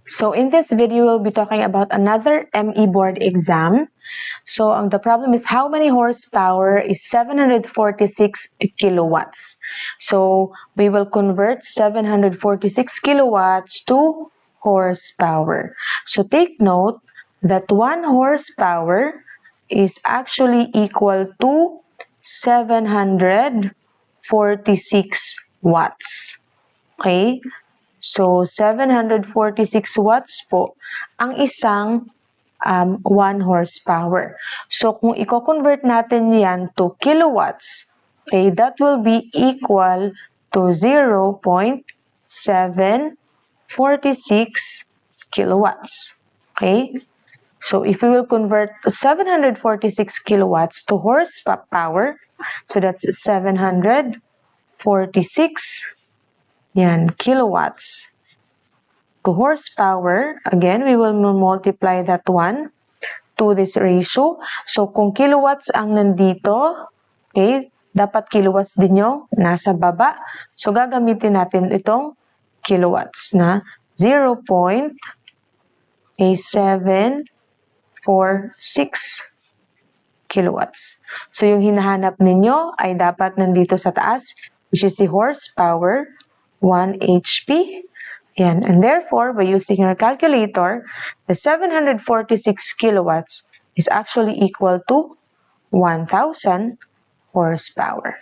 So in this video, we'll be talking about another ME board exam. So the problem is how many horsepower is 746 kilowatts. So we will convert 746 kilowatts to horsepower. So take note that 1 horsepower is actually equal to 746 watts. Okay? So, 746 watts po ang isang 1 horsepower. So, kung i-convert natin yan to kilowatts, okay, that will be equal to 0.746 kilowatts. Okay? So, if we will convert 746 kilowatts to horsepower, so that's 746 kilowatts to horsepower. Again, we will multiply that one to this ratio. So, kung kilowatts ang nandito, okay, dapat kilowatts din yung nasa baba. So, gagamitin natin itong kilowatts na 0.746 kilowatts. So, yung hinahanap ninyo ay dapat nandito sa taas, which is the horsepower, 1 HP. Yan. And therefore, by using your calculator, the 746 kilowatts is actually equal to 1,000 horsepower.